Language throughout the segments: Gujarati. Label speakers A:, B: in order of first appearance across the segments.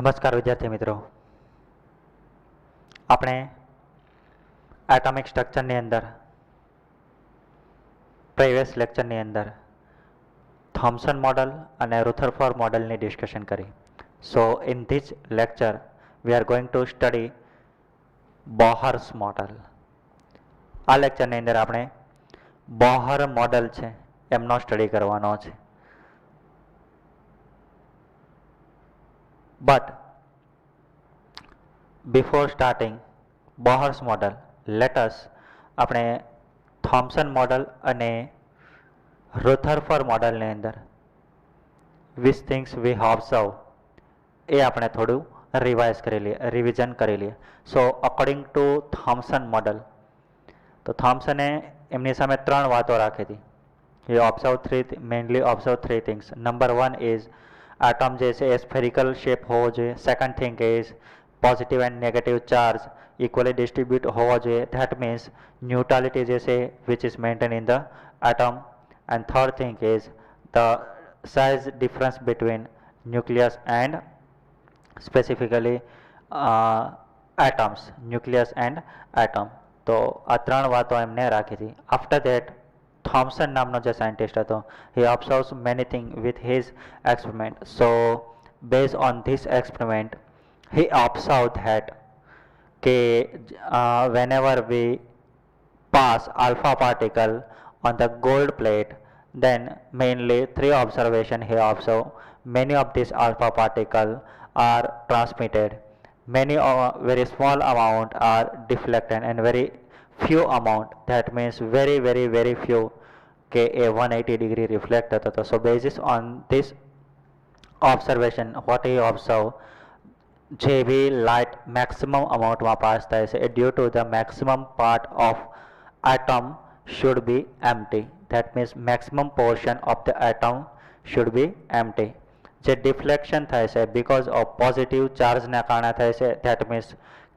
A: નમસ્કાર વિદ્યાર્થી મિત્રો, આપણે એટોમિક સ્ટ્રક્ચરની અંદર પ્રીવિયસ લેક્ચરની અંદર થોમ્સન મોડલ અને રુથરફોર્ડ મોડલની ડિસ્કશન કરી. So in this lecture we are going to study Bohr's model. આ લેક્ચરની અંદર આપણે બોહર મોડલ છે એમનો સ્ટડી કરવાનો છે. But before starting Bohr's model, let us આપણે થોમ્સન મોડલ અને રુથરફોર્ડ મોડલની અંદર which things we observe એ આપણે થોડું રિવાઇઝ કરી લઈએ, રિવિઝન કરી લઈએ. સો અકોર્ડિંગ ટુ થોમ્સન મોડલ, તો થોમ્સને એમની સામે ત્રણ વાતો રાખી હતી. he observed mainly observed three things. Number one is atom જે છે એ સ્ફેરિકલ શેપ હોવો જોઈએ. Second thing is positive and negative charge equally distribute હોવો જોઈએ. ધેટ મીન્સ ન્યુટ્રાલિટી જે છે which is maintain in the atom. And third thing is the size difference between nucleus and specifically atoms, nucleus and atom. તો આ ત્રણ વાતો એમને રાખી હતી. આફ્ટર ધેટ થોમ્સન નામનો જે સાયન્ટિસ્ટ હતો, he observes many things with his experiment. So based on this experiment he observed that whenever we pass alpha particle on the gold plate, then mainly three observation he observed. Many of these alpha particle are transmitted, many very small amount are deflected, and very few amount, that means very few, કે એ 180 degree reflect થતો હતો. So basis on this observation what he observed, જે બી લાઇટ મેક્સિમમ અમાઉન્ટમાં પાસ થાય છે એ due to the maximum part of atom should be empty. That means maximum portion of the atom should be empty. જે ડિફ્લેક્શન થાય છે because of પોઝિટિવ ચાર્જના કારણે થાય છે. ધેટ મીન્સ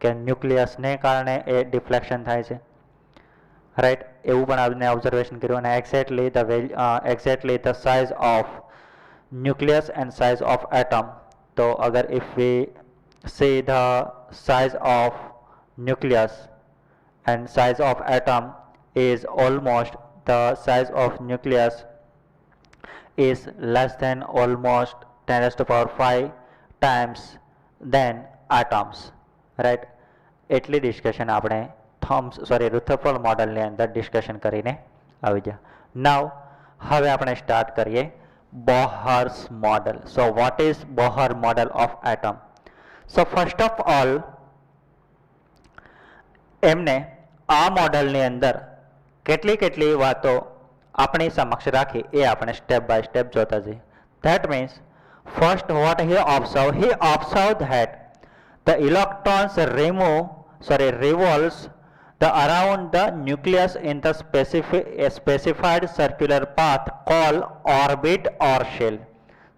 A: કે ન્યુક્લિયસને કારણે એ ડિફ્લેક્શન થાય છે, રાઈટ. એવું પણ આપણે ઓબ્ઝર્વેશન કર્યું. અને exactly the size of nucleus and size of atom. તો અગર if V see the size of nucleus and size of atom is almost, the size of nucleus is less than almost 10 raised to power 5 times than atoms, right. એટલી ડિસ્કશન આપણે રુથરફોર્ડ મોડલની અંદર ડિસ્કશન કરીને આવી ગયા. નાવ હવે આપણે સ્ટાર્ટ કરીએ Bohr's model. So what is Bohr model of atom? So first of all એમને આ મોડલની અંદર કેટલી વાતો આપણી સમક્ષ રાખી એ આપણે સ્ટેપ બાય સ્ટેપ જોતા જઈએ. That means first what he observed that the electrons revolves around the nucleus in the specified circular path called orbit or shell.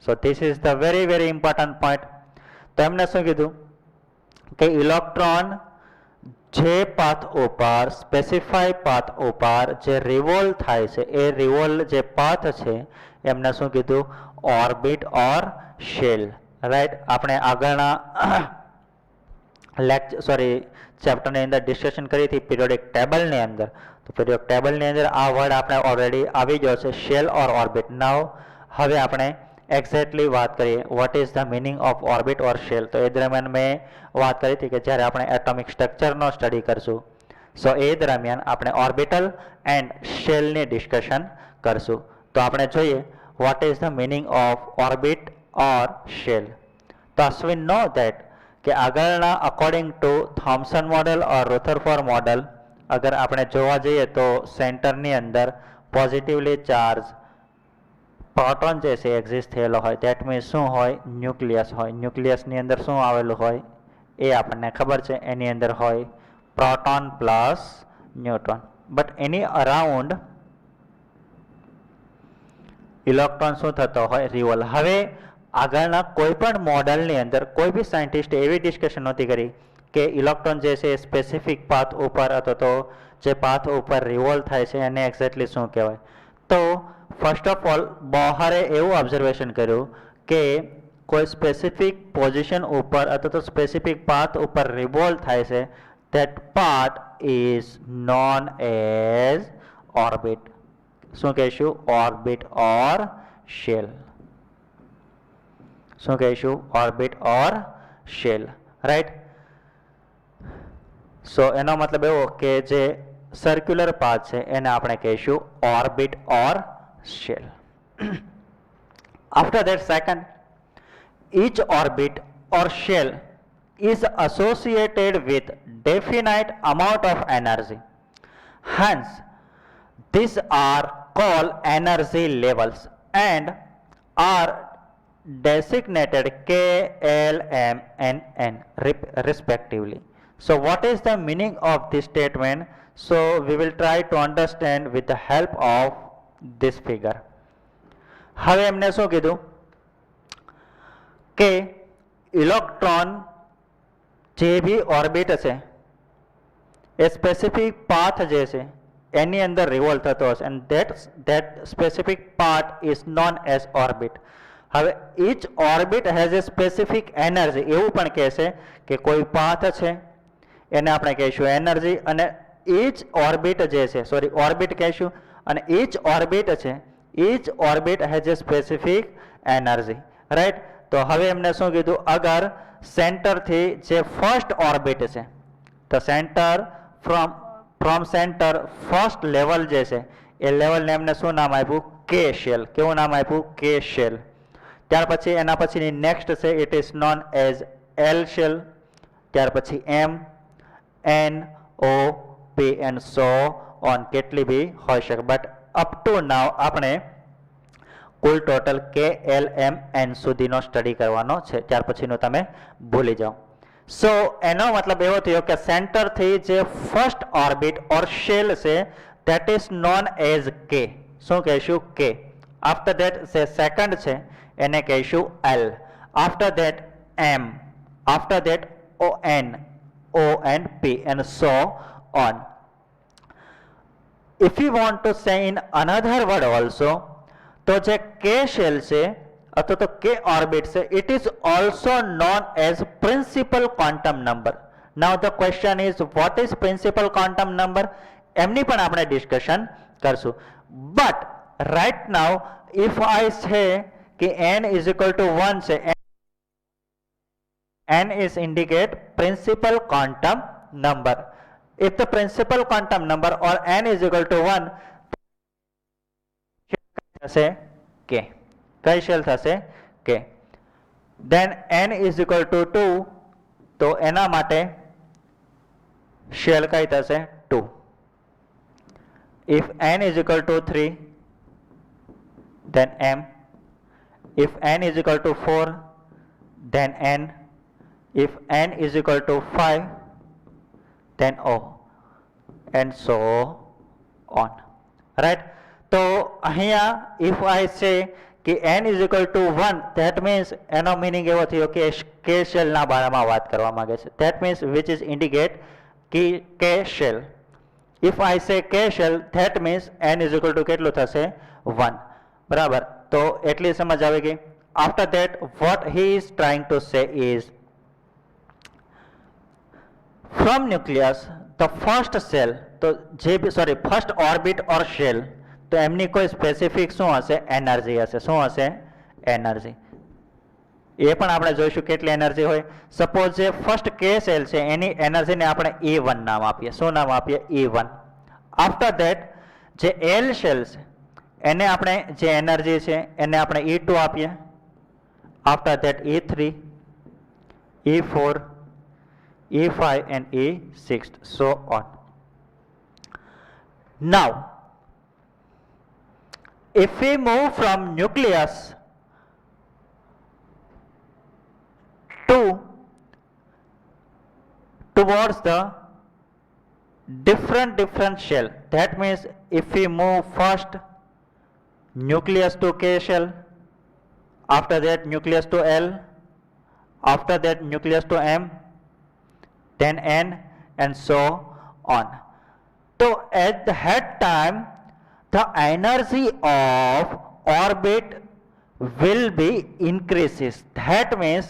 A: So this is the very important point. તો એમને શું કીધું કે ઇલેક્ટ્રોન જે પાથ ઉપર, સ્પેસિફાઈ પાથ ઉપર જે રિવોલ્વ થાય છે એ રિવોલ્વ જે પાથ છે એમને શું કીધું? Orbit or shell, right. આપણે આગળના ચેપ્ટરની અંદર ડિસ્કશન કરી હતી પિરિયોડિક ટેબલની અંદર. તો પિરિયોડિક ટેબલની અંદર આ વર્ડ આપણે ઓલરેડી આવી ગયો છે, શેલ ઓર ઓર્બિટ. નાવ હવે આપણે એક્ઝેક્ટલી વાત કરીએ what is the meaning of orbit or shell. તો એ દરમિયાન મેં વાત કરી હતી કે જ્યારે આપણે એટોમિક સ્ટ્રક્ચરનો સ્ટડી કરશું, સો એ દરમિયાન આપણે ઓર્બિટલ એન્ડ શેલની ડિસ્કશન કરશું. તો આપણે જોઈએ what is the meaning of orbit or shell. તો અશ્વિન નો ધેટ કે આગળના according to Thomson model or Rutherford model અગર આપણે જોવા જઈએ તો સેન્ટરની અંદર પોઝિટિવલી ચાર્જ પ્રોટોન જે છે એક્ઝિસ્ટ થયેલો હોય. ધેટ મીન્સ શું હોય? ન્યુક્લિયસ હોય. ન્યુક્લિયસની અંદર શું આવેલું હોય એ આપણને ખબર છે. એની અંદર હોય proton plus neutron. But any around electron શું થતો હોય? રિવોલ્વ. હવે આગળના કોઈ પણ મોડલની અંદર કોઈ બી સાયન્ટિસ્ટે એવી ડિસ્કશન નહોતી કરી કે ઇલેક્ટ્રોન જે છે સ્પેસિફિક પાથ ઉપર અથવા તો જે પાથ ઉપર રિવોલ્વ થાય છે એને એક્ઝેક્ટલી શું કહેવાય. તો ફર્સ્ટ ઓફ ઓલ બોહરે એવું ઓબ્ઝર્વેશન કર્યું કે કોઈ સ્પેસિફિક પોઝિશન ઉપર અથવા તો સ્પેસિફિક પાથ ઉપર રિવોલ્વ થાય છે, that part is known as orbit. શું કહીશું? Orbit or shell. શું કહીશું? Orbit or shell. રાઈટ. સો એનો મતલબ એવો કે જે સર્ક્યુલર પાથ છે એને આપણે કહીશું orbit or shell. After that, second, each orbit or shell is associated with definite amount of energy. Hence, these are called energy levels and are designated K, L, M, and N respectively. So what is the meaning of this statement? So we will try to understand with the help of this figure. હવે એમને શું કીધું કે ઇલેક્ટ્રોન જે બી ઓર્બિટ છે એ સ્પેસિફિક પાથ જે છે એની અંદર રિવોલ્વ થતો હશે and that specific path is known as orbit. હવે each orbit has a specific energy. એવું પણ કહેશે કે કોઈ પાથ છે એને આપણે કહીશું એનર્જી, અને each orbit જે છે ઓર્બિટ કહીશું, અને each orbit છે each orbit has a specific energy. Right. તો હવે એમને શું કીધું? અગર સેન્ટરથી જે ફર્સ્ટ ઓર્બિટ છે તો centre from centre first level જે છે એ લેવલને એમને શું નામ આપ્યું? કે શેલ. કેવું નામ આપ્યું? કે શેલ. ત્યાર પછી એના પછીની નેક્સ્ટ છે it is known as L shell. ત્યાર પછી M, N, O, P and so on. કેટલી બી હોઈ શકે, બટ અપ ટુ નાવ આપણે કુલ total K L M N સુધીનો સ્ટડી કરવાનો છે, ત્યાર પછીનું તમે ભૂલી જાઓ. સો એનો મતલબ એવો થયો કે સેન્ટરથી જે ફર્સ્ટ ઓર્બિટ ઓર શેલ છે that is known as K. શું કહીશું? K. આફ્ટર ધેટ જે સેકન્ડ છે એને કહીશું L. After that M. After that O N, O and P and so on. If you want to say in another word also, તો જે K shell છે અથવા તો K orbit છે it is also known as principal quantum number. Now the question is what is principal quantum number? એમની પણ આપણે ડિસ્કશન કરશું. But right now if I say કે n is equal to 1 છે, n is indicate principal quantum number. If the principal quantum number or n is equal to 1 થશે k. કઈ શેલ થશે? k. Then n is equal to 2 તો એના માટે શેલ કઈ થશે? 2. If n is equal to 3 then m. If n is equal to 4 then n. If n is equal to 5 then O and so on. Right. તો અહીંયા if I say કે n is equal to 1 that means એનો મીનિંગ એવો થયો કે K શેલના બારામાં વાત કરવા માંગે છે. That means which is indicate કે K shell. If I say K shell that means n is equal to કેટલું થશે? 1. બરાબર. તો એટલી સમજ આવી ગઈ. After that what he is trying to say is from nucleus the first cell તો જે first orbit or shell તો એમની કોઈ સ્પેસિફિક શું હશે? એનર્જી હશે. શું હશે? એનર્જી. એ પણ આપણે જોઈશું કેટલી એનર્જી હોય. સપોઝ જે ફર્સ્ટ કે સેલ છે એની એનર્જીને આપણે E1 નામ આપીએ. શું નામ આપીએ? E1. આફ્ટર ધેટ જે એલ સેલ છે એને આપણે જે એનર્જી છે એને આપણે E2 આપીએ. After that E3, E4, E5 and E6 so on. Now if we move from nucleus towards the different shell, that means if we move first nucleus to K shell, after that nucleus to L, after that nucleus to M, then N and so on. So at that time the energy of orbit will be increases. That means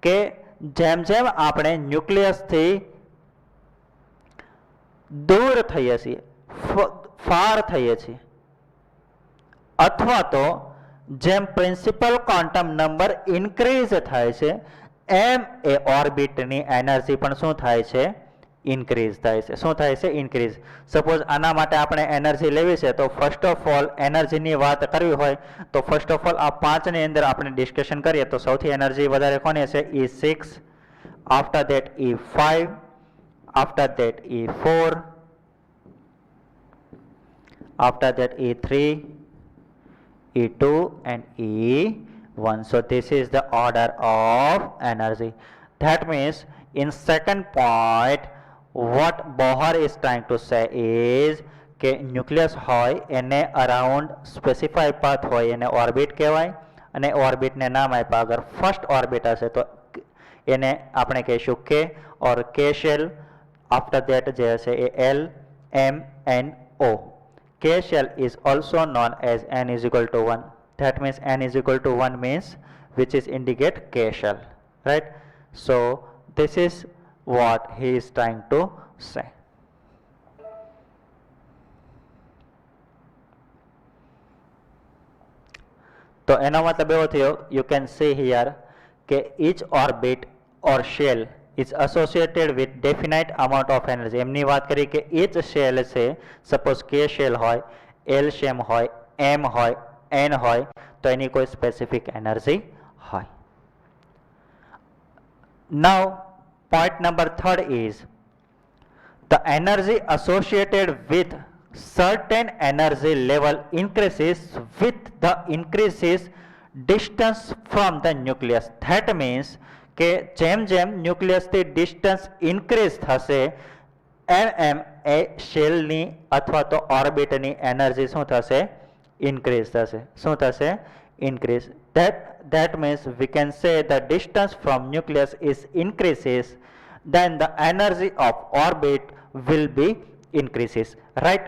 A: કે જેમ જેમ આપણે ન્યુક્લિયસથી દૂર થઈએ છીએ, ફાર થઈએ છીએ, અથવા તો જેમ પ્રિન્સિપલ ક્વોન્ટમ નંબર ઇન્ક્રીઝ થાય છે એમ એ ઓર્બિટની એનર્જી પણ શું થાય છે? ઇન્ક્રીઝ થાય છે. શું થાય છે? ઇન્ક્રીઝ. સપોઝ આના માટે આપણે એનર્જી લેવી છે તો ફર્સ્ટ ઓફ ઓલ એનર્જીની વાત કરવી હોય તો ફર્સ્ટ ઓફ ઓલ આ પાંચની અંદર આપણે ડિસ્કશન કરીએ તો સૌથી એનર્જી વધારે કોની છે? E6, after that E5, after that E4, after that E3, E2 and E1. So this is the order of energy. That means in second point what Bohr is trying to say is કે ન્યુક્લિયસ હોય એને અરાઉન્ડ સ્પેસિફાઈ પાથ હોય એને ઓર્બિટ કહેવાય અને ઓર્બિટને નામ આપ્યા. અગર ફર્સ્ટ ઓર્બિટ હશે તો એને આપણે કહીશું કે ઓર કે શેલ, આફ્ટર ધેટ જે હશે એ LMNO. K shell is also known as n is equal to 1. That means n is equal to 1 means which is indicate K shell, right? So this is what he is trying to say. તો એનો મતલબ એવો થયો, you can see here કે each orbit or shell is associated with definite amount of energy. એમની વાત કરી કે each shell છે, સપોઝ K shell હોય, L shell હોય, M હોય, N હોય તો એની કોઈ સ્પેસિફિક એનર્જી હોય. Now point number 3 is the energy associated with certain energy level increases with the increases distance from the nucleus. That means કે જેમ જેમ ન્યુક્લિયસથી ડિસ્ટન્સ ઇન્ક્રીઝ થશે એમ એ શેલની અથવા તો ઓર્બિટની એનર્જી શું થશે? ઇન્ક્રીઝ થશે. શું થશે? Increase. That means we can say the distance from nucleus is increases, then the energy of orbit will be increases, right?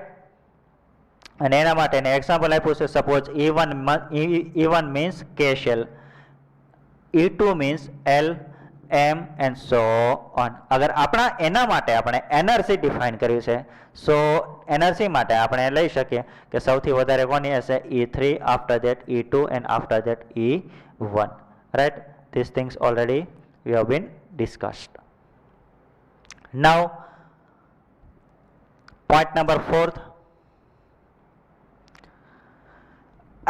A: અને એના માટે એક્ઝામ્પલ આપ્યું છે, suppose E1 means K shell, E2 means L, M and so on. અગર આપણા એના માટે આપણે એનર્જી ડિફાઇન કર્યું છે, સો એનર્જી માટે આપણે લઈ શકીએ કે સૌથી વધારે કોની હશે? E3, after that E2 and after that E1, right? These things already we have been discussed. Now point number 4,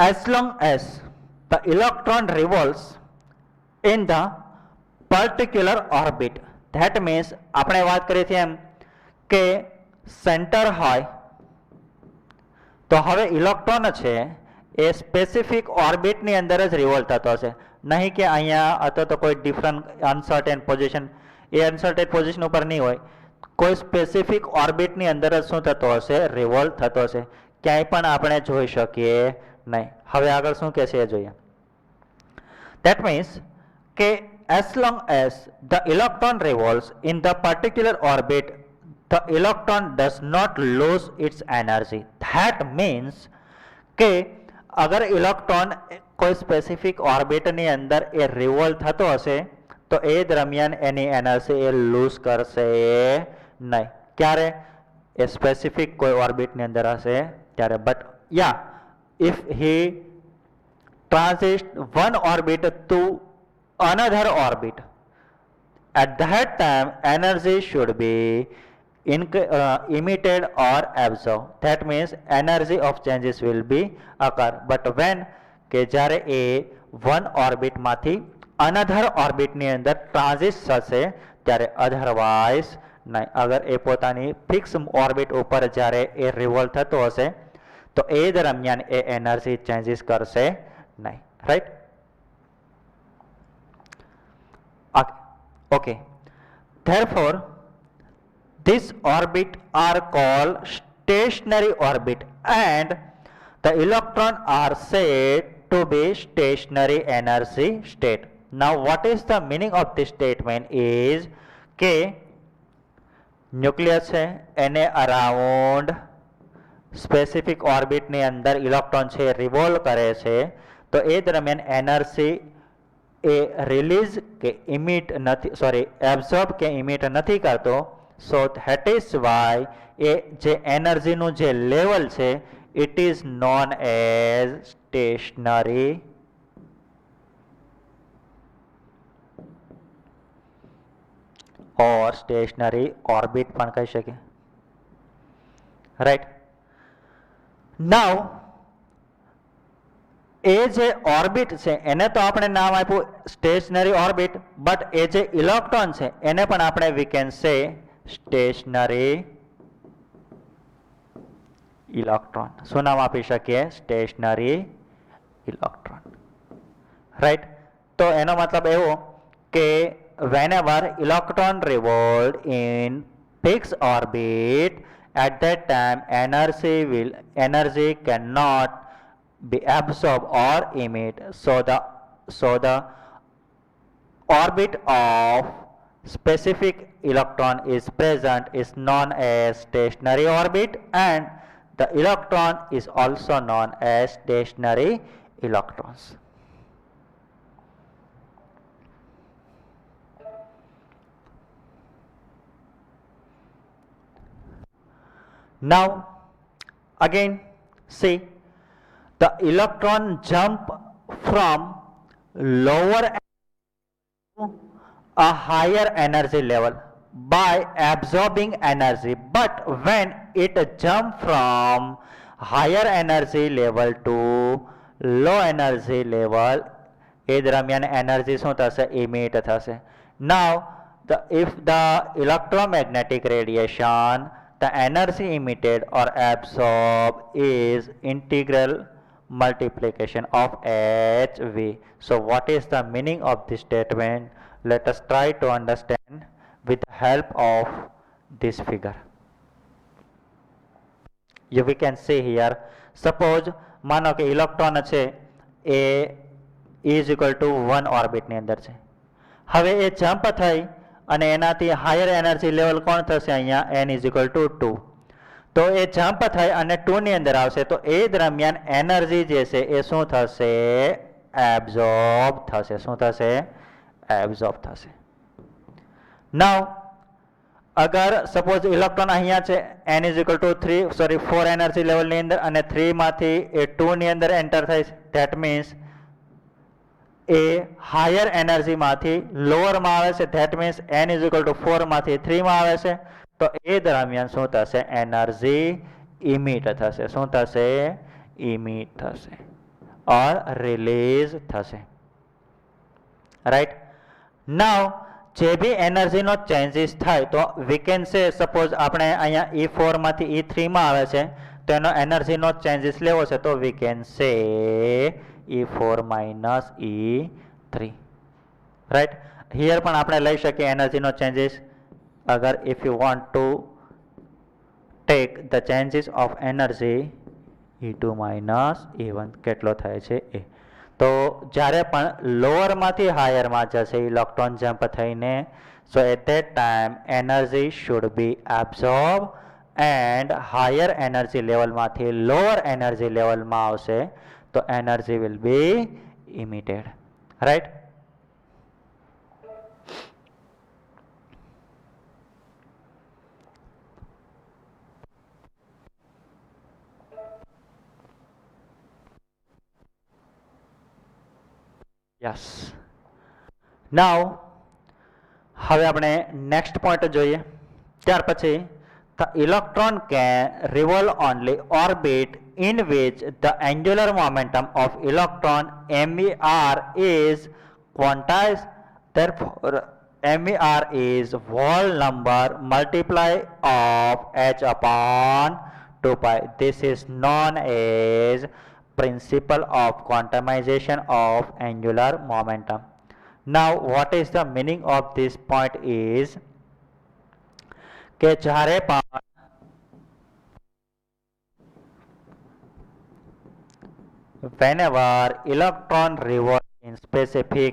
A: as long as the electron revolves in the particular orbit, that means આપણે વાત કરી હતી એમ કે સેન્ટર હોય તો હવે ઇલેક્ટ્રોન છે એ સ્પેસિફિક ઓર્બિટની અંદર જ રિવોલ્વ થતો હશે, નહીં કે અહીંયા અથવા તો કોઈ ડિફરન્ટ અનસર્ટેન પોઝિશન, એ અનસર્ટેન પોઝિશન ઉપર નહીં હોય, કોઈ સ્પેસિફિક ઓર્બિટની અંદર જ શું થતો હશે? રિવોલ્વ થતો હશે. ક્યાંય પણ આપણે જોઈ શકીએ નહીં. હવે આગળ શું કહે છે એ જોઈએ. That means કે as long as the electron revolves in the particular orbit, the electron does not lose its energy. That means કે અગર ઇલેક્ટ્રોન કોઈ સ્પેસિફિક ઓર્બિટની અંદર એ રિવોલ્વ થતો હશે તો એ દરમિયાન એની એનર્જી એ લૂઝ કરશે નહીં. ક્યારે? એ સ્પેસિફિક કોઈ ઓર્બિટની અંદર હશે ત્યારે. But yeah if he transits one orbit to another orbit, at that time energy should be emitted or absorbed. That means energy of changes will be occur. But when કે જ્યારે એ one orbit માંથી another orbit ની અંદર ટ્રાન્ઝિટ થશે ત્યારે અધરવાઇઝ નહીં. અગર એ પોતાની ફિક્સ ઓર્બિટ ઉપર જ્યારે એ રિવોલ્વ થતો હશે તો એ દરમિયાન એ એનર્જી ચેન્જીસ કરશે નહીં, right? Okay. Therefore, these orbits are called stationary orbit and the electron are said to be stationary energy state. Now, what is the meaning of this statement is કે ન્યુક્લિયસ છે એને અરાઉન્ડ સ્પેસિફિક ઓર્બિટની અંદર ઇલેક્ટ્રોન છે રિવોલ્વ કરે છે, તો એ દરમિયાન એનર્જી એ રિલીઝ કે ઇમિટ નથી, સોરી એબ્ઝોર્બ કે ઇમિટ નથી કરતો. સો ધેટ ઇઝ વાય એ જે એનર્જીનું જે લેવલ છે it is known as stationary or stationary orbit પણ કહી શકીએ. રાઈટ. નાઉ એ જે ઓર્બિટ છે એને તો આપણે નામ આપ્યું સ્ટેશનરી ઓર્બિટ, બટ એ જે ઇલેક્ટ્રોન છે એને પણ આપણે we can say stationary electron. શું નામ આપી શકીએ? Stationary electron. રાઈટ. તો એનો મતલબ એવો કે whenever electron revolved in fixed orbit, at that time energy cannot be absorbed or emitted. So the orbit of specific electron is present is known as stationary orbit, and the electron is also known as stationary electrons. Now again see, the electron jump from lower to a higher energy level by absorbing energy, but when it jump from higher energy level to low energy level એ દરમિયાન એનર્જી શું થશે? ઇમિટ થશે. Now if the electromagnetic radiation, the energy emitted or absorbed is integral multiplication of hv. So what is the meaning of this statement? Let us try to understand with the help of this figure. We can see here, suppose માનો કે ઇલેક્ટ્રોન છે એ is equal to 1 ઓર્બિટ ની અંદર છે. હવે એ જમ્પ થઈ અને એનાથી હાયર એનર્જી લેવલ કોણ થશે? અહીંયા n is equal to 2. તો એ જમ્પ થઈ અને 2 ની અંદર આવશે, તો એ દરમિયાન એનર્જી જે છે એ શું થશે? એબ્ઝોર્બ થશે. શું થશે? એબ્ઝોર્બ થશે. નાઉ અગર સપોઝ ઇલેક્ટ્રોન અહીંયા છે n is equal to 4 energy લેવલની અંદર અને 3 માંથી એ 2 ની અંદર એન્ટર થાય છે, ધેટ મીન્સ એ હાયર એનર્જીમાંથી લોઅરમાં આવે છે, that means n is equal to 4 માંથી 3 માં આવે છે. તો એ દરમિયાન શું થશે? એનર્જી ઇમિટ થશે. શું થશે? ઇમિટ થશે ઓર રિલીઝ થશે. રાઈટ. નાઉ જે બી એનર્જીનો ચેન્જીસ થાય તો વી કેન સે, સપોઝ આપણે અહીંયા E4 માંથી E3 માં આવે છે તો એનો એનર્જીનો ચેન્જીસ લેવો છે તો વી કેન સે E4 minus E3. Right. Here પણ આપણે લઈ શકીએ એનર્જીનો ચેન્જીસ. અગર if you want to take the changes of energy E2 minus E1 કેટલો થાય છે એ. તો જ્યારે પણ લોઅરમાંથી હાયરમાં જશે ઇલેક્ટ્રોન જમ્પ થઈને, so at that time energy should be absorb and higher energy લેવલમાંથી લોઅર એનર્જી લેવલમાં આવશે તો energy will be emitted. Right. Yes. Now હવે આપણે નેક્સ્ટ પોઈન્ટ જોઈએ. ત્યાર પછી the electron can revolve only orbit in which the angular momentum of electron MER is quantized. Therefore MER is whole number multiply of h upon 2 pi. This is known as principle of quantumization of angular momentum. Now what is the meaning of this point is કે જ્યારે પણ whenever electron revolve in specific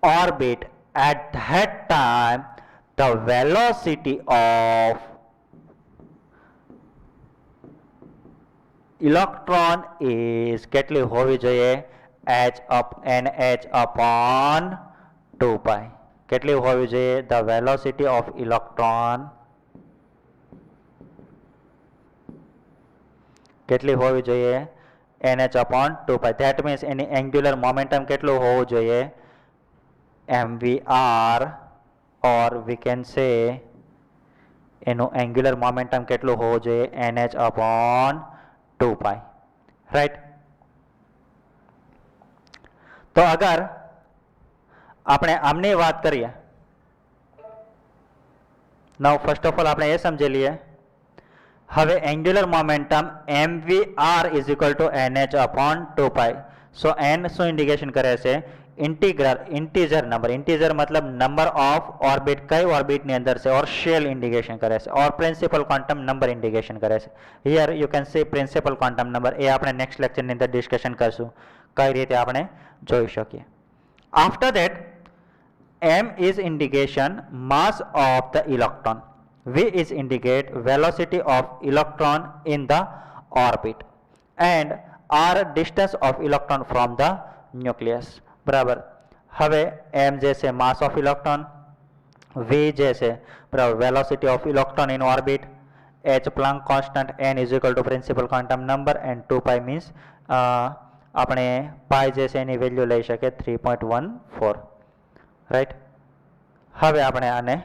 A: orbit, at that time the velocity of electron is કેટલી હોવી જોઈએ? NH upon 2 pi. કેટલી હોવી જોઈએ? The velocity of electron કેટલી હોવી જોઈએ? NH upon 2 pi. That means any angular momentum કેટલું હોવું જોઈએ? mvr, or we can say એનું angular momentum કેટલું હોવું જોઈએ? NH upon 2 pi. Right? તો અગર આપણે આમની વાત કરીએ, નાઉ ફર્સ્ટ ઓફ ઓલ આપણે એ સમજી લઈએ. હવે angular momentum mvr is equal to nh upon 2 pi. So n શું ઇન્ડિકેશન કરે છે? Integer number. ઇન્ટીજર મતલબ નંબર ઓફ ઓર્બિટ, કઈ ઓર્બિટની અંદર છે, ઓર શેલ ઇન્ડિકેશન કરે છે, or principal quantum number indication કરે છે. Here you can see principal quantum number. એ આપણે નેક્સ્ટ લેક્ચરની અંદર ડિસ્કશન કરશું કઈ રીતે આપણે જોઈ શકીએ. After that m is indication mass of the electron, v is indicate velocity of electron in the orbit, and r distance of electron from the nucleus. બરાબર. હવે m જે છે mass of electron, v જે છે બરાબર velocity of electron in orbit, h Planck constant, n is equal to principal quantum number, and 2 pi means આપણે પાઈ જે છે એની વેલ્યુ લઈ શકીએ 3.14. રાઈટ. હવે આપણે આને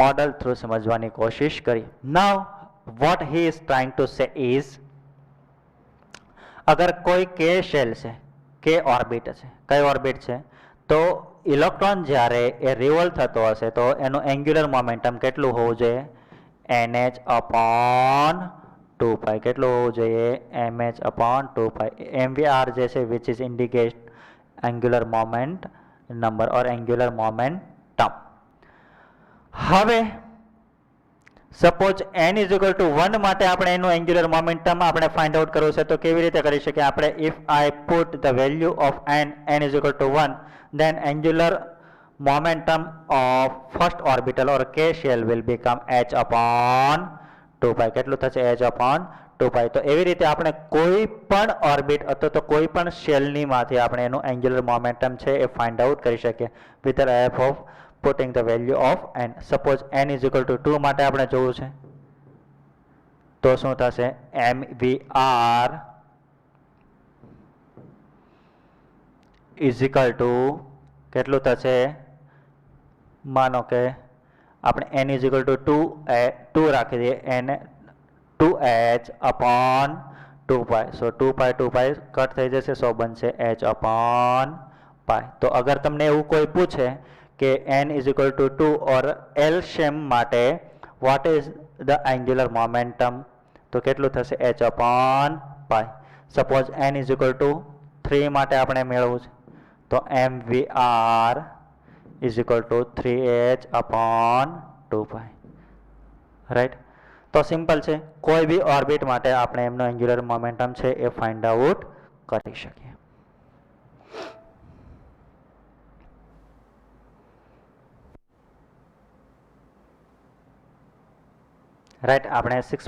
A: મોડલ થ્રુ સમજવાની કોશિશ કરીએ. નાઉ what he is trying to say is, અગર કોઈ કે શેલ છે, કે ઓર્બિટ છે, કઈ ઓર્બિટ છે, તો ઇલેક્ટ્રોન જ્યારે એ રિવોલ્વ થતો હશે તો એનું એંગ્યુલર મોમેન્ટમ કેટલું હોવું જોઈએ? NH upon 2 pi. કેટલું હોવું જોઈએ? mh upon 2 pi. mvr જે છે which is indicate angular moment number or angular momentum. હવે suppose n is equal to 1 માટે આપણે એનું angular momentum આપણે ફાઇન્ડ આઉટ કરવું છે તો કેવી રીતે કરી શકીએ આપણે? if I put the value of n is equal to 1, then angular momentum of first orbital or k shell will become h upon 2 pi. કેટલું થશે? h upon 2 pi. તો એવી રીતે આપણે કોઈ પણ ઓર્બિટ અથવા તો કોઈ પણ શેલની માંથી આપણે એનું એંગ્યુલર મોમેન્ટમ છે એ ફાઇન્ડ આઉટ કરી શકીએ with the help of putting the value of n. Suppose n is equal two 2 માટે આપણે જોવું છે તો શું થશે? mvr ઇઝ ઇક્વલ ટુ કેટલું થશે? માનો કે આપણે n ઇઝ ઇક્વલ ટુ 2 રાખી દઈએ, n 2h upon 2 pi. સો 2 pi કટ થઈ જશે, સો બનશે h upon pi. તો અગર તમને એવું કોઈ પૂછે કે n is equal to 2 or L શેમ માટે what is the angular momentum, તો કેટલું થશે? h upon pi. Suppose n is equal to 3 માટે આપણે મેળવવું છે તો mvr is equal to 3h upon 2 pi. Right. તો સિમ્પલ છે, કોઈ બી ઓર્બિટ માટે આપણે એમનો એંગ્યુલર મોમેન્ટમ છે એ ફાઇન્ડ આઉટ કરી શકીએ. રાઈટ. આપણે 6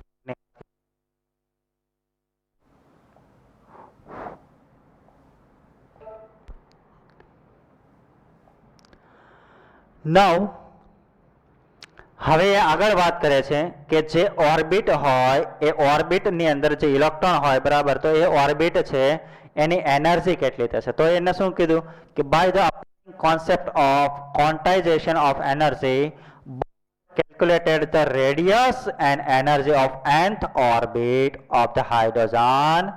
A: નાઉ હવે આગળ વાત કરે છે કે જે ઓર્બિટ હોય એ ઓર્બિટની અંદર જે ઇલેક્ટ્રોન હોય બરાબર, તો એ ઓર્બિટ છે એની એનર્જી કેટલી થશે? તો એને શું કીધું કે by the concept of quantization of energy calculated the radius and energy of nth orbit of the hydrogen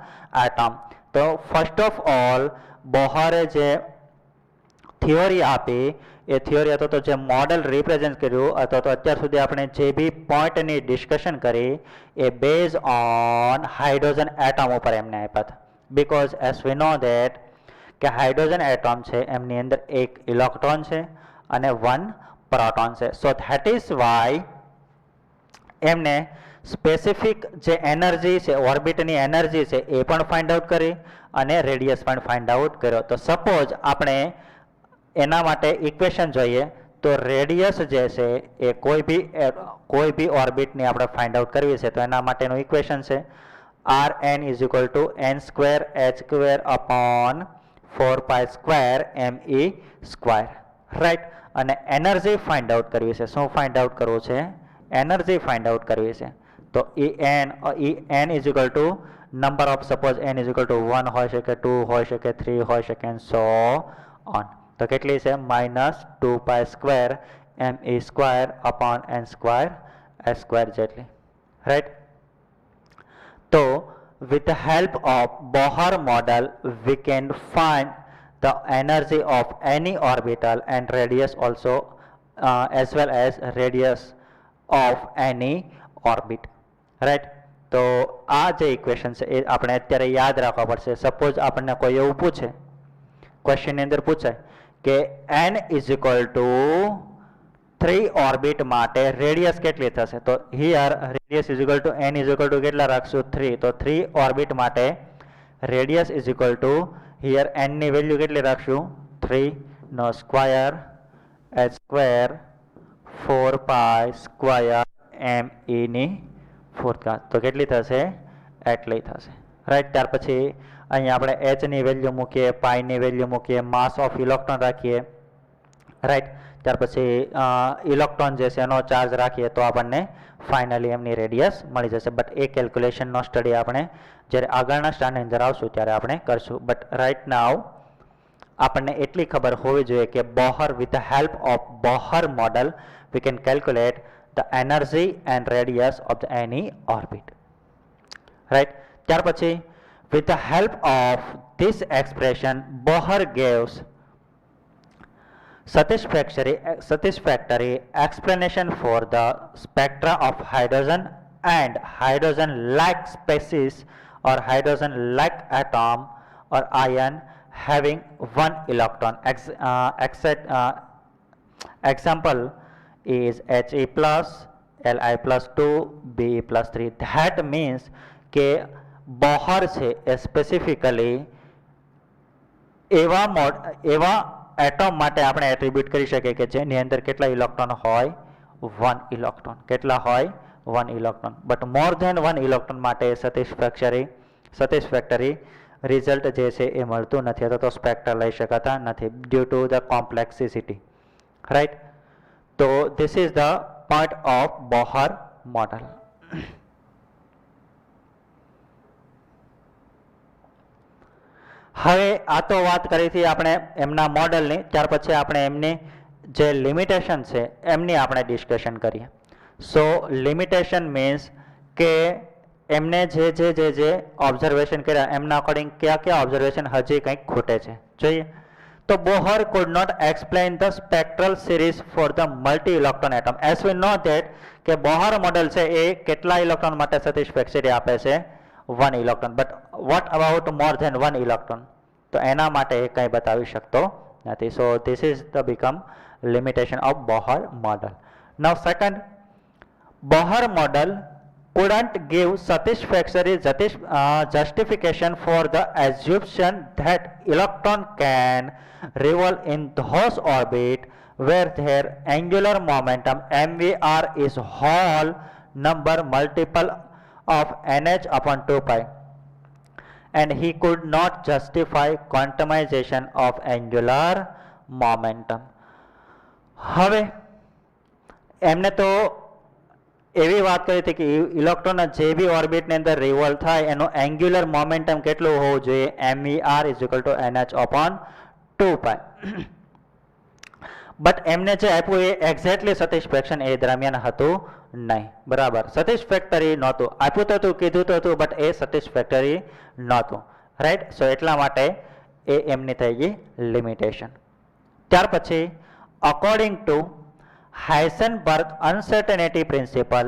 A: atom. તો ફર્સ્ટ ઓફ ઓલ બોહરે જે થિયોરી આપી એ થિયોરી અથવા તો જે મોડેલ રિપ્રેઝેન્ટ કર્યું અથવા તો અત્યાર સુધી આપણે જે બી પોઈન્ટની ડિસ્કશન કરી એ બેઝ ઓન હાઇડ્રોજન એટમ ઉપર એમને આપ્યા હતા. Because as we know that કે હાઇડ્રોજન એટમ છે એમની અંદર એક ઇલેક્ટ્રોન છે અને 1 પ્રોટોન છે. સો ધેટ ઇઝ વાય એમને સ્પેસિફિક જે એનર્જી છે ઓર્બિટની એનર્જી છે એ પણ ફાઇન્ડ આઉટ કરી અને રેડિયસ પણ ફાઇન્ડ આઉટ કર્યો. તો સપોઝ આપણે એના માટે ઇક્વેશન જોઈએ તો રેડિયસ જે છે એ કોઈ બી ઓર્બિટની આપણે ફાઇન્ડ આઉટ કરવી છે તો એના માટેનું ઇક્વેશન છે Rn is equal to n square h square upon 4 pi square me square, right? અને એનર્જી ફાઇન્ડ આઉટ કરવી છે. શું ફાઇન્ડ આઉટ કરવું છે? એનર્જી ફાઇન્ડ આઉટ કરવી છે. તો en is equal to number of, suppose n is equal to 1 હોઈ શકે, 2 હોઈ શકે, 3 હોઈ શકે and so on. તો કેટલી છે? -2 pi square me square upon n square s square જેટલી, right? So with the help of Bohr model we can find the energy of any orbital and radius also, as well as radius of any orbit, right? તો આ જે ઇક્વેશન છે એ આપણે અત્યારે યાદ રાખવા પડશે. સપોઝ આપણને કોઈ એવું પૂછે, ક્વેશ્ચનની અંદર પૂછાય કે n is equal to 3 orbit માટે રેડિયસ કેટલી થશે? તો here radius is equal to n is equal to કેટલા રાખશું? 3. તો 3 ઓર્બિટ માટે radius is equal to, here n ની વેલ્યુ કેટલી રાખશું? 3 નો square h square 4 pi square me ની 4th ઘાત. તો કેટલી થશે? એટલી થશે, રાઈટ? ત્યાર પછી અહીં આપણે h ની વેલ્યુ મૂકીએ, પાઈ ની વેલ્યુ મૂકીએ, માસ ઓફ ઇલેક્ટ્રોન રાખીએ, રાઈટ? ત્યાર પછી ઇલેક્ટ્રોન જે છે એનો ચાર્જ રાખીએ તો આપણને ફાઇનલી એમની રેડિયસ મળી જશે. બટ એ કેલ્ક્યુલેશનનો સ્ટડી આપણે જ્યારે આગળના સ્ટાન્ડની અંદર આવશું ત્યારે આપણે કરશું. બટ રાઇટ નાવ આપણને એટલી ખબર હોવી જોઈએ કે Bohr, with the help of Bohr model we can calculate the energy and radius of the any orbit, right? ત્યાર પછી with the help of this expression Bohr gives satisfactory explanation for the spectra of hydrogen and hydrogen-like species or hydrogen-like atom or ion having one electron. Example is He plus, Li plus 2, Be plus 3. That means કે બોહર છે એ સ્પેસિફિકલી એવા એટમ માટે આપણે એટ્રીબ્યુટ કરી શકીએ કે જેની અંદર કેટલા ઇલેક્ટ્રોન હોય? 1 ઇલેક્ટ્રોન. કેટલા હોય? 1 electron. But more than 1 electron માટે સેટિસ્ફેક્ટરી રિઝલ્ટ જે છે એ મળતું નથી, અથવા તો સ્પેક્ટ્રા લઈ શકાતા નથી due to the complexity, right? તો this is the point of Bohr model. હવે આ તો વાત કરી હતી આપણે એમના મોડલની. ત્યાર પછી આપણે એમની જે લિમિટેશન છે એમની આપણે ડિસ્કશન કરીએ. સો લિમિટેશન મીન્સ કે એમને જે ઓબ્ઝર્વેશન કર્યા એમના અકોર્ડિંગ કયા ઓબ્ઝર્વેશન હજી કંઈક ખૂટે છે જોઈએ. તો Bohr could not explain the spectral series for the multi electron atom. As we know that કે બોહર મોડલ છે એ કેટલા ઇલેક્ટ્રોન માટે સેટિસ્ફેક્ટરી આપે છે? 1 electron. But what about more than 1 electron? તો એના માટે એ કંઈ બતાવી શકતો નથી. So this is the become limitation of Bohr model. Now second, Bohr model couldn't give satisfactory justification for the assumption that electron can revolve in those orbit where their angular momentum mvr is whole number multiple of nh upon 2 pi, and he could not justify quantumization of angular momentum. હવે એમને તો એવી વાત કરી હતી કે ઇલેક્ટ્રોન જે બી ઓર્બિટની અંદર રિવોલ્વ થાય એનું એંગ્યુલર મોમેન્ટમ કેટલું હોવું જોઈએ? mvr is equal to nh upon 2 pi. But એમને જે આપ્યું એ એક્ઝેક્ટલી સેટિસ્ફેક્શન એ દરમિયાન હતું નહીં, બરાબર? સેટિસ્ફેક્ટરી નહોતું. આપ્યું તો હતું, કીધું તો હતું, બટ એ સેટિસ્ફેક્ટરી નહોતું, રાઈટ? સો એટલા માટે એ એમની થઈ ગઈ લિમિટેશન. ત્યાર પછી according to Heisenberg uncertainty principle,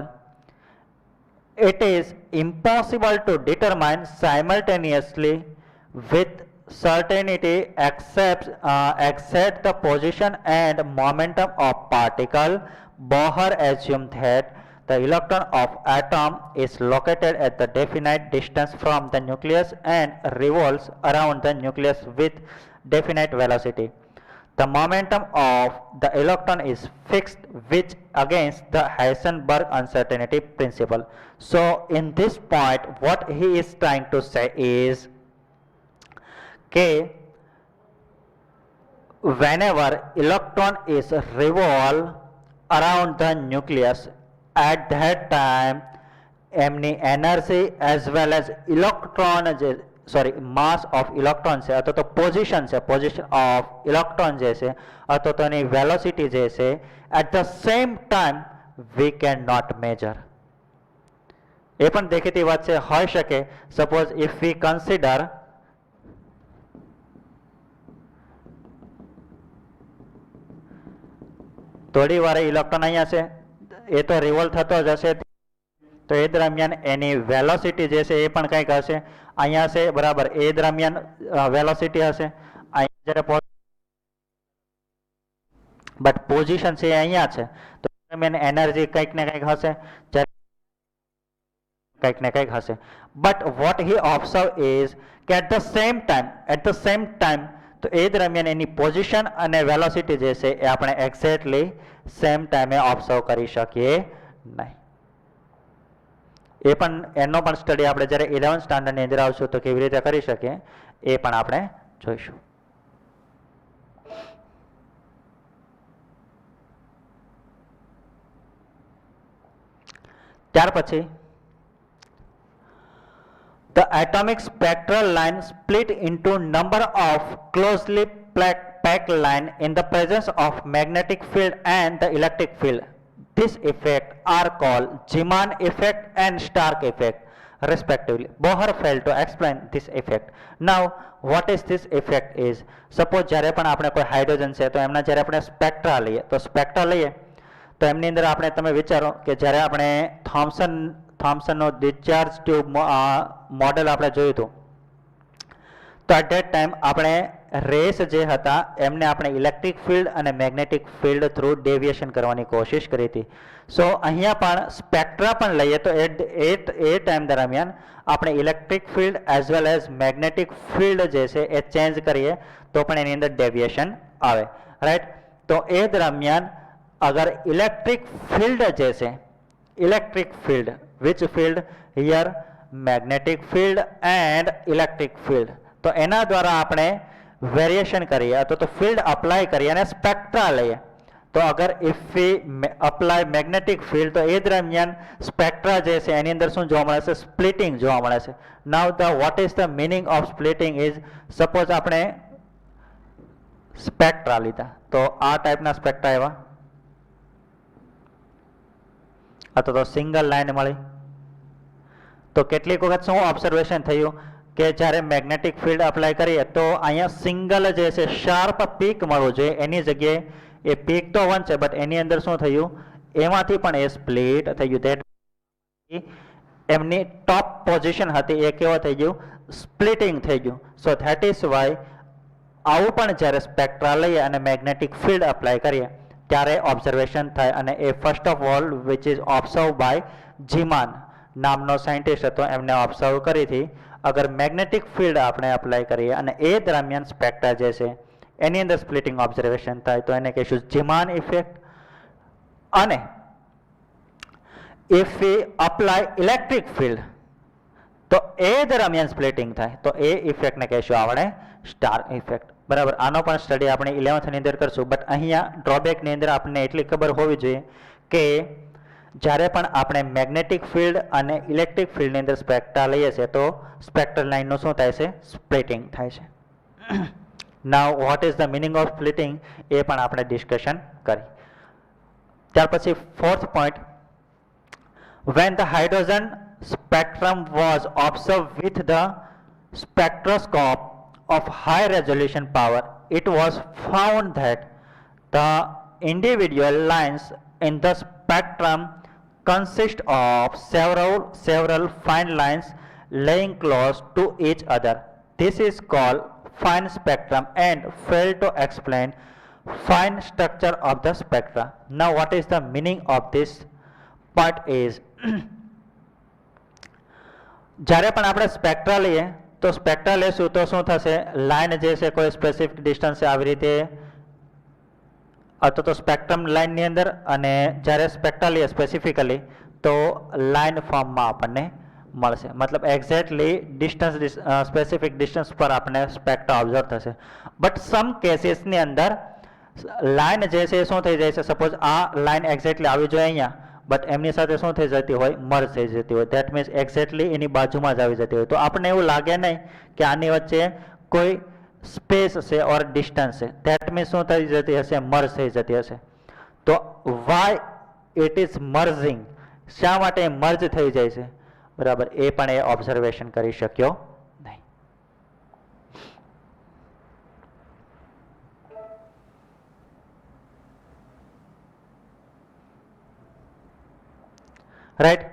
A: it is impossible to determine simultaneously with certainty except the position and momentum of particle. Bohr assumed that the electron of atom is located at the definite distance from the nucleus and revolves around the nucleus with definite velocity. the momentum of the electron is fixed which against the Heisenberg uncertainty principle. So in this point what he is trying to say is okay, whenever electron is revolve around the nucleus, at that time એમની energy as well as electron જે માસ ઓફ ઇલેક્ટ્રોન છે અથવા તો પોઝિશન ઓફ ઇલેક્ટ્રોન જે છે અથવા તો એની વેલોસિટી જે છે at the same time we can not measure. એ પણ દેખીતી વાત છે, હોઈ શકે સપોઝ ઇફ વી કન્સિડર થોડી વાર ઇલેક્ટ્રોન અહીંયા છે, એ તો રિવોલ્વ થતો જ હશે, તો એ દરમિયાન એની વેલોસિટી જે છે એ પણ કંઈક હશે, અહીંયા છે બરાબર, એ દરમિયાન વેલોસિટી હશે અહીંયા જ્યારે બટ પોઝિશન છે અહીંયા છે, તો દરમિયાન એનર્જી કંઈક ને કંઈક હશે, કંઈક ને કંઈક હશે. But what he observe is કે એટ ધ સેમ ટાઈમ તો એ દરમિયાન એની પોઝિશન અને વેલોસિટી જે છે એ આપણે એક્ઝેક્ટલી સેમ ટાઈમે ઓબ્ઝર્વ કરી શકીએ નહીં. એ પણ એનો પણ સ્ટડી આપણે જ્યારે 11th સ્ટાન્ડર્ડની અંદર આવશું તો કેવી રીતે કરી શકીએ એ પણ આપણે જોઈશું. ત્યાર પછી the atomic spectral line split into number of closely packed line in the presence of magnetic field and the electric field. This effect are called Zeeman effect and Stark effect respectively. Bohr failed to explain this effect. Now what is this effect is, suppose જ્યારે પણ આપણે કોઈ હાઇડ્રોજન છે તો એમના જ્યારે આપણે સ્પેક્ટ્રા લઈએ તો સ્પેક્ટ્રા લઈએ તો એમની અંદર આપણે તમે વિચારો કે જ્યારે આપણે થોમ્સનનો ડિસ્ચાર્જ ટ્યુબ મોડેલ આપણે જોયું હતું તો એટ ધેટ ટાઈમ આપણે રેસ જે હતા એમને આપણે ઇલેક્ટ્રિક ફિલ્ડ અને મેગ્નેટિક ફિલ્ડ થ્રુ ડેવિએશન કરવાની કોશિશ કરી હતી. સો અહીંયા પણ સ્પેક્ટ્રા પણ લઈએ તો એ ટાઈમ દરમિયાન આપણે electric field as well as magnetic field જે છે એ ચેન્જ કરીએ તો પણ એની અંદર ડેવિએશન આવે, રાઈટ. તો એ દરમિયાન અગર ઇલેક્ટ્રિક ફિલ્ડ જે છે, electric field which field here magnetic field and electric field, તો એના દ્વારા આપણે વેરિએશન કરીએ અથવા તો ફિલ્ડ અપ્લાય કરીએ અને સ્પેક્ટ્રા લઈએ તો અગર if V apply magnetic field તો એ દરમિયાન સ્પેક્ટ્રા જે છે એની અંદર શું જોવા મળે છે, સ્પ્લિટિંગ જોવા મળે છે. નાઉ the what is the meaning of splitting is, suppose આપણે સ્પેક્ટ્રા લીધા તો આ ટાઈપના સ્પેક્ટ્રા એવા અથવા તો સિંગલ લાઈન મળી, તો કેટલીક વખત શું ઓબ્ઝર્વેશન થયું કે જ્યારે મેગ્નેટિક ફિલ્ડ અપ્લાય કરીએ તો અહીંયા સિંગલ જે છે શાર્પ પીક મળવું જોઈએ, એની જગ્યાએ એ પીક તો વન છે બટ એની અંદર શું થયું એમાંથી પણ એ સ્પ્લિટ થઈ ગયું. ધેટ એમની ટોપ પોઝિશન હતી એ કેવો થઈ ગયું, સ્પ્લિટિંગ થઈ ગયું. સો ધેટ ઇઝ વાય આવું પણ જ્યારે સ્પેક્ટ્રા લઈએ અને મેગ્નેટિક ફિલ્ડ અપ્લાય કરીએ ત્યારે ઓબ્ઝર્વેશન થાય અને એ first of all which is observe by Zeeman નામનો સાયન્ટિસ્ટ હતો, એમને ઓબ્ઝર્વ કરી હતી. અગર મેગ્નેટિક ફિલ્ડ આપણે અપ્લાય કરીએ અને એ દરમિયાન સ્પેક્ટ્રા જે છે એની અંદર સ્પ્લિટિંગ ઓબ્ઝર્વેશન થાય તો એને કહીશું ઝીમાન ઇફેક્ટ. અને if V apply electric field તો એ દરમિયાન સ્પ્લિટિંગ થાય તો એ ઇફેક્ટને કહીશું આપણે સ્ટાર ઇફેક્ટ. બરાબર, આનો પણ સ્ટડી આપણે 11th ની અંદર કરશું. બટ અહીંયા ડ્રોબેકની અંદર આપણને એટલી ખબર હોવી જોઈએ કે જ્યારે પણ આપણે મેગ્નેટિક ફિલ્ડ અને ઇલેક્ટ્રિક ફિલ્ડની અંદર સ્પેક્ટ્રા લઈએ છીએ તો સ્પેક્ટ્રલ લાઇનનું શું થાય છે, સ્પ્લિટિંગ થાય છે. Now what is the meaning of splitting એ પણ આપણે ડિસ્કશન કરી. ત્યાર પછી fourth point, when the hydrogen spectrum was observed with the spectroscope of high resolution power, it was found that the individual lines in the spectrum consist of several fine lines laying close to each other. This is called fine spectrum and fail to explain fine structure of the spectra. Now what is the meaning of this part is જ્યારે પણ આપણે સ્પેક્ટ્રા લઈએ તો સ્પેક્ટ્રા લેશું તો શું થશે, લાઈન જે છે કોઈ સ્પેસિફિક ડિસ્ટન્સે આવી રીતે અથવા તો સ્પેક્ટ્રમ લાઇનની અંદર, અને જ્યારે સ્પેક્ટ્રલી સ્પેસિફિકલી તો લાઇન ફોર્મમાં આપણને મળશે. મતલબ એક્ઝેક્ટલી ડિસ્ટન્સ સ્પેસિફિક ડિસ્ટન્સ પર આપણને સ્પેક્ટ્રા ઓબ્ઝર્વ થશે. બટ સમ કેસીસની અંદર લાઇન જે છે એ શું થઈ જાય છે, સપોઝ આ લાઇન એક્ઝેક્ટલી આવી જોઈએ અહીંયા, બટ એમની સાથે શું થઈ જતી હોય, મર્જ થઈ જતી હોય. ધેટ મીન્સ એક્ઝેક્ટલી એની બાજુમાં જ આવી જતી હોય. તો આપણને એવું લાગે નહીં કે આની વચ્ચે કોઈ સ્પેસ છે ઓર ડિસ્ટન્સ છે. ધેટ મીન્સ શું થઈ જતી હશે, મર્જ થઈ જતી હશે. તો વાય ઇટ ઇઝ મર્જિંગ, શા માટે મર્જ થઈ જાય છે, બરાબર, એ પણ એ ઓબ્ઝર્વેશન કરી શક્યો નહીં. રાઈટ.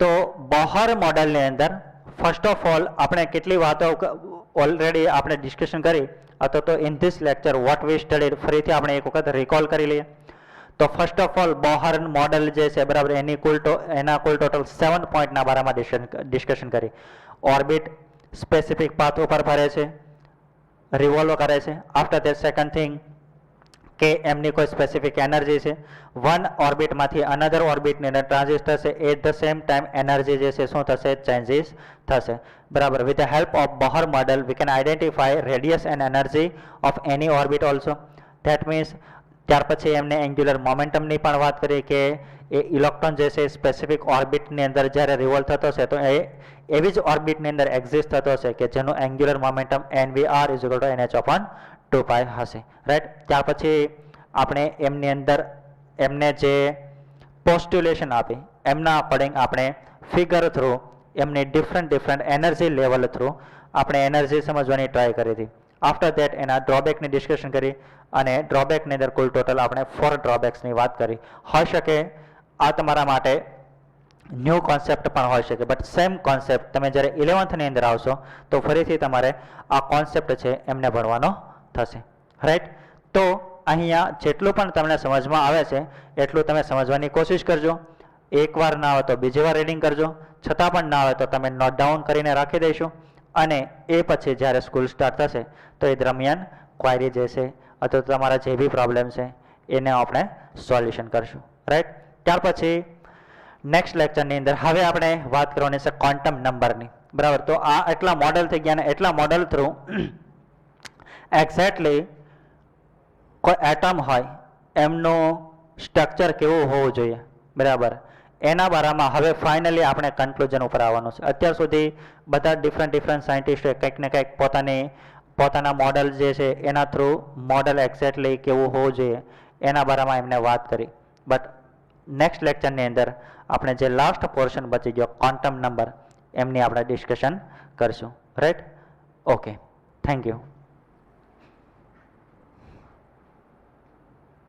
A: તો બોહર મોડેલની અંદર ફર્સ્ટ ઓફ ઓલ આપણે કેટલી વાતો ઓલરેડી આપણે ડિસ્કશન કરી, અથવા તો in this lecture what we studied ફરીથી આપણે એક વખત રિકોલ કરી લઈએ. તો first of all Bohr model જે છે, બરાબર, એના કુલ ટોટલ 7 પોઈન્ટના બારામાં ડિસ્કશન કરી. ઓર્બિટ સ્પેસિફિક પાથ ઉપર ફરે છે, રિવોલ્વ કરે છે. આફ્ટર ધેટ સેકન્ડ થિંગ કે એમની કોઈ સ્પેસિફિક એનર્જી છે, વન ઓર્બિટમાંથી અનધર ઓર્બિટની અંદર ટ્રાન્ઝિટ થશે. At the same time energy જે છે શું થશે, ચેન્જીસ થશે, બરાબર. With the help of Bohr model we can identify radius and energy of any orbit also. That means ત્યાર પછી એમને એન્ગ્યુલર મોમેન્ટમની પણ વાત કરી કે એ ઇલેક્ટ્રોન જે છે સ્પેસિફિક ઓર્બિટની અંદર જ્યારે રિવોલ્વ થતો છે તો એ એવી જ ઓર્બિટની અંદર એક્ઝિસ્ટ થતો છે કે જેનું એન્ગ્યુલર મોમેન્ટમ NV(r) = NH/2π હશે. રાઈટ. ત્યાર પછી આપણે એમની અંદર એમને જે પોસ્ટ્યુલેશન આપી એમના અકોર્ડિંગ આપણે ફિગર થ્રુ એમની ડિફરન્ટ એનર્જી લેવલ થ્રુ આપણે એનર્જી સમજવાની ટ્રાય કરી હતી. આફ્ટર ધેટ એના ડ્રોબેકની ડિસ્કશન કરી, અને ડ્રોબેકની અંદર કુલ ટોટલ આપણે 4 ડ્રોબેક્સની વાત કરી. હોઈ શકે આ તમારા માટે ન્યૂ કોન્સેપ્ટ પણ હોઈ શકે, બટ સેમ કોન્સેપ્ટ તમે જ્યારે 11th ની અંદર આવશો તો ફરીથી તમારે આ કોન્સેપ્ટ છે એમને ભણવાનો થશે. રાઈટ. તો અહીંયા જેટલું પણ તમને સમજમાં આવે છે એટલું તમે સમજવાની કોશિશ કરજો. એકવાર ના આવે તો બીજી વાર રીડિંગ કરજો. છતાં પણ ના આવે તો તમે નોટ ડાઉન કરીને રાખી દઈશું, અને એ પછી જ્યારે સ્કૂલ સ્ટાર્ટ થશે તો એ દરમિયાન ક્વાયરી જે છે અથવા તમારા જે બી પ્રોબ્લેમ છે એને આપણે સોલ્યુશન કરશું. રાઈટ. ત્યાર પછી નેક્સ્ટ લેક્ચરની અંદર હવે આપણે વાત કરવાની છે ક્વોન્ટમ નંબરની, બરાબર. તો આ એટલા મોડેલ થઈ ગયા, અને એટલા મોડેલ થ્રુ એક્ઝેક્ટલી કોઈ એટમ હોય એમનું સ્ટ્રક્ચર કેવું હોવું જોઈએ, બરાબર, એના બારામાં હવે ફાઇનલી આપણે કન્ક્લુઝન ઉપર આવવાનું છે. અત્યાર સુધી બધા ડિફરન્ટ સાયન્ટિસ્ટોએ કંઈક ને કંઈક પોતાના મોડલ જે છે એના થ્રુ મોડલ એક્ઝેક્ટલી કેવું હોવું જોઈએ એના બારામાં એમને વાત કરી. બટ નેક્સ્ટ લેક્ચરની અંદર આપણે જે લાસ્ટ પોર્શન બચી ગયો ક્વોન્ટમ નંબર, એમની આપણે ડિસ્કશન કરશું. રાઈટ. Okay, thank you.